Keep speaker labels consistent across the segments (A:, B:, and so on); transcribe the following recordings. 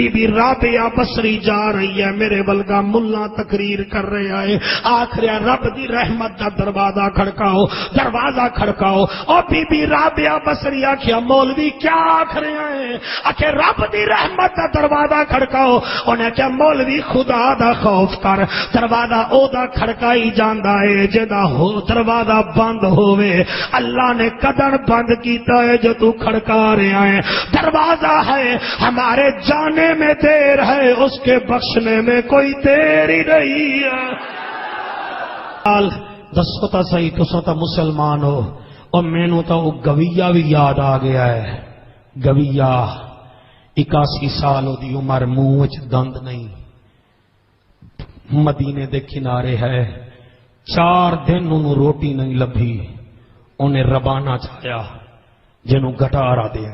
A: Be be Rabia بصری جا رہی ہے، میرے بلگا ملا تقریر کر رہا ہے، آخر رب دی رحمت دا دروازہ کھڑکاؤ، دروازہ کھڑکاؤ۔ او بی بی رابعہ بصری آخیا مولوی کیا آخ رہے ہیں؟ آخر رب دی رحمت دا دروازہ کھڑکاؤ۔ انہیں کیا مولوی خدا دا خوف کر، دروازہ او دا کھڑکائی جاندا ہے جدا ہو دروازہ بند ہوئے اللہ نے قدر بند کیتا ہے جو تو کھڑکا رہا ہے، دروازہ ہے ہمارے جانے میں دیر ہے، اس کے بخشنے میں کوئی دیر ہی نہیں ہے۔ دسو تا صحیح تسا تا مسلمان ہو، اور مینوں تا وہ گویا بھی یاد آ گیا ہے، گویا 81 سال دی عمر، منہ وچ دند نہیں، مدینے دے کنارے ہے، 4 دن انہوں روٹی نہیں لبھی، انہیں ربانہ چاہیا جنہوں گٹارا دے،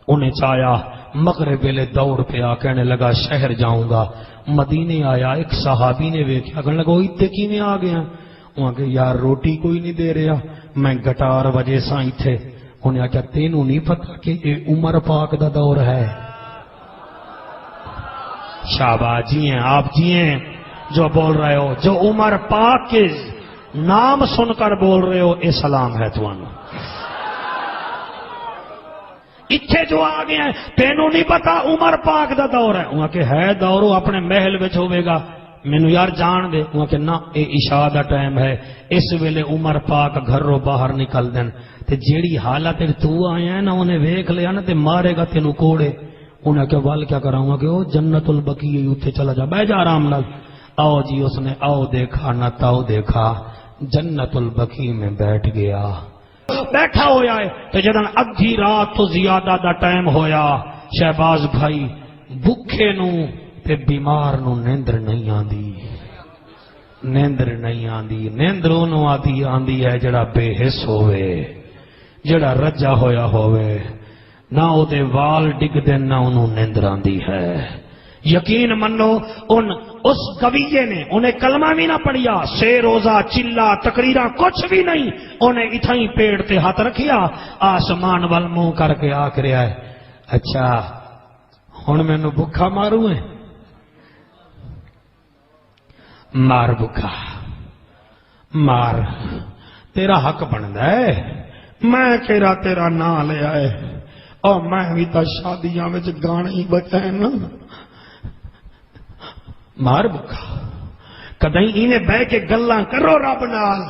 A: انہیں چاہیا مغرب ویلے دوڑ پہ آ کہنے لگا شہر جاؤں گا۔ مدینے آیا، ایک صحابی نے ویکھیا کہنے لگا اتنے کیویں آ گیا؟ وہاں کہ یار روٹی کوئی نہیں دے رہا، میں گٹار وجہ سائیں تھے۔ انہیں کہا تینوں نہیں پتا کہ یہ عمر پاک دا دور ہے؟ شاباش جی ہیں آپ جی ہیں جو بول رہے ہو، جو عمر پاک کے نام سن کر بول رہے ہو، اے سلام ہے تمہوں۔ اتھے جو آ گئے ہیں تینوں نہیں پتا عمر پاک دا دور ہے؟ وہاں کہ ہے دور، اپنے محل وچ ہوے گا، مینوں یار جان دے۔ وہاں کہ نہ اے عشاء دا ٹائم ہے، اس ویلے عمر پاک گھروں باہر نکل دین، تے جیڑی حالت تو آیا ہے نا انہیں ویکھ لیا نا تے مارے گا تینوں کوڑے۔ انہیں کہ وال کیا کراؤں گا کہ وہ جنت البقیع اتھے چلا جا، بہ جا آرام نال۔ آؤ جی اس نے آؤ دیکھا نہ تاؤ دیکھا، جنت البقیع میں بیٹھ گیا، بیٹھا ہویا ہے۔ تو جدن ادھی رات تو زیادہ دا ٹائم ہویا، شہباز بھائی بھکھے نو تے بیمار نو نیندر نہیں آندی، نیندر نہیں آندی، نیندر انہوں آندی ہے جڑا بے حس ہوئے، جڑا رجا ہویا ہوئے، نہ او دے وال ڈگ دے نہ انہوں نیندر آندی ہے۔ یقین منو اس گویے نے انہیں کلمہ بھی نہ پڑھیا، 6 روزہ چلا تقریرہ کچھ بھی نہیں، انہیں اتھائی پیڑ تے ہاتھ رکھیا، آسمان وال منہ کر کے آکھ رہا ہے اچھا ہن مینوں بھکھا ماروں ہے؟ مار بھکھا مار، تیرا حق بندا ہے، میں کہرا تیرا نام لیا ہے، اور میں بھی تا شادیاں وچ گانے ہی بجائے نا، مار بکھا۔ کدیں انہیں بہ کے گلاں کرو رب نال،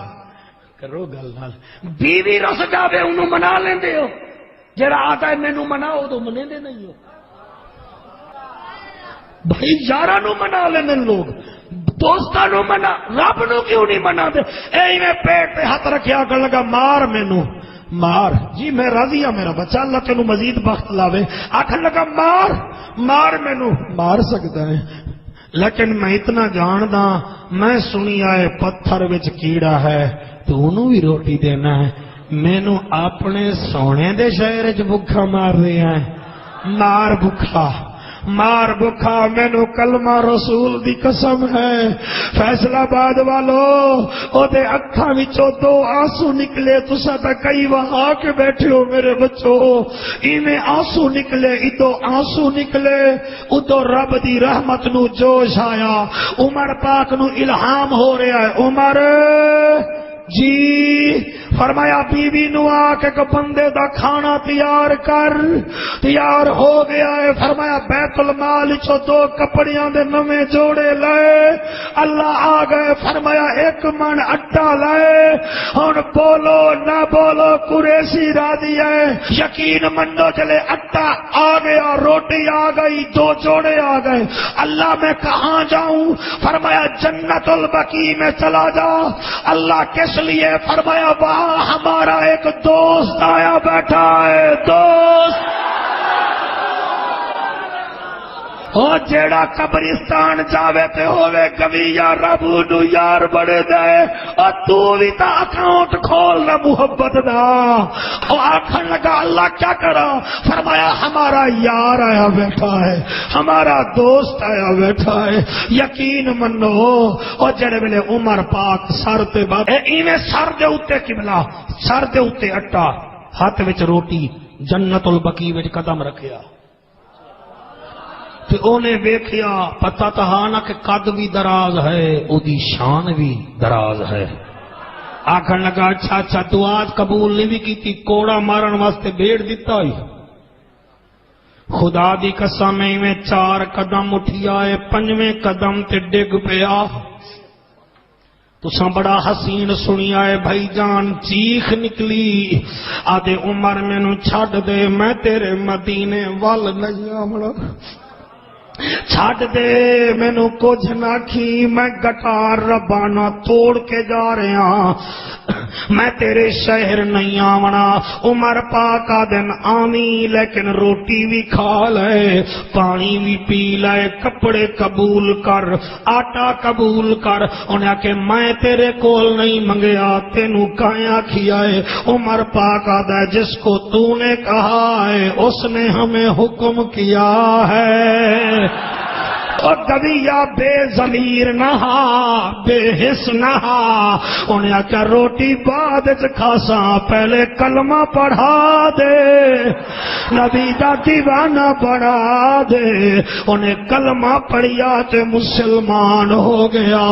A: کرو گل نال، بیوی رس جاوے انہوں منا لیندے ہو، جڑا آتا ہے مینوں مناؤ تو منے نہیں ہو۔ بھائی یاراں نوں منا لیندے لوگ، دوستاں نوں منا، رب نوں کیوں نہیں منا دے؟ ایویں پیٹ تے ہاتھ رکھیا کر لگا مار مینوں، مار جی میں راضی ہاں میرا بچہ اللہ تینوں مزید بخت لاوے، آکھن لگا مار مار مینوں، مار سکتا ہے لیکن میں اتنا جاندا، میں سنی آئے پتھر وچ کیڑا ہے تو انہوں بھی روٹی دینا ہے، مینوں اپنے سونے دے شہر وچ بھکھا مار رہے ہیں، مار بھکھا مار بھکھا، مینوں کلمہ رسول دی قسم ہے، فیصلہ آباد والو او دے اکھاں وچوں 2 آنسو نکلے، تساں تے کئی وہاں کے بیٹھے ہو میرے بچوں، ایویں آنسو نکلے، ادو آنسو نکلے، ادو رب دی رحمت نو جوش آیا، عمر پاک نو الہام ہو رہا ہے، عمر جی فرمایا بیوی نو آ کے بندے دا کھانا تیار کر، تیار ہو گیا ہے، فرمایا بیت المال چو 2 کپڑیاں دے نویں جوڑے لائے، اللہ آ گئے، فرمایا 1 من اٹا لائے، ہن بولو نہ بولو قریشی راضی ہے، یقین منو چلے اٹا آ گیا، روٹی آ گئی، 2 جوڑے آ گئے، اللہ میں کہاں جاؤں؟ فرمایا جنت البقیع میں چلا جا، اللہ کس لیے؟ فرمایا وہاں ہمارا ایک دوست آیا بیٹھا ہے، دوست او جیڑا قبرستان جاوے تے ہوئے گویا رب نو یار بڑے دے، اور تو بھی تا اکاؤنٹ کھول نہ محبت دا، او آکھن لگا اللہ کیا کرا؟ فرمایا ہمارا یار آیا بیٹھا ہے، ہمارا دوست آیا بیٹھا ہے، یقین منو او جڑے ویلے عمر پاک سر تے بعد ایویں سر دے اوتے قبلہ، سر دے اوتے اٹا، ہاتھ وچ روٹی، جنت البقیع وچ قدم رکھیا، تے اونے ویکھیا پتہ تہا نہ کہ قد بھی دراز ہے اودی شان بھی دراز ہے آکھن لگا اچھا اچھا تو آج قبول نہیں بھی کیتی کوڑا مارن واسطے بیڑ دیتا ہی خدا دی قسم میں 4 قدم اٹھی آئے 5ویں قدم تے ڈگ پیا تساں بڑا حسین سنی آئے بھائی جان چیخ نکلی آدھے عمر مینوں چھڈ دے میں تیرے مدینے وال نہیں آونا چھڈ دے مینوں کچھ نہ کھی میں گٹار ربانہ توڑ کے جا رہا میں تیرے شہر نہیں آونا عمر پاک آدن آمی لیکن روٹی بھی کھا لے پانی بھی پی لے کپڑے قبول کر آٹا قبول کر انہیں کہ میں تیرے کول نہیں منگیا تینوں کھایا کھیائے عمر پاک آدھا جس کو تو نے کہا ہے اس نے ہمیں حکم کیا ہے اور گویا بے ضمیر نہا بے حس نہا انہیں کیا روٹی بعد کھاسا پہلے کلمہ پڑھا دے نبی دا دیوانہ پڑھا دے انہیں کلمہ پڑھیا تے مسلمان ہو گیا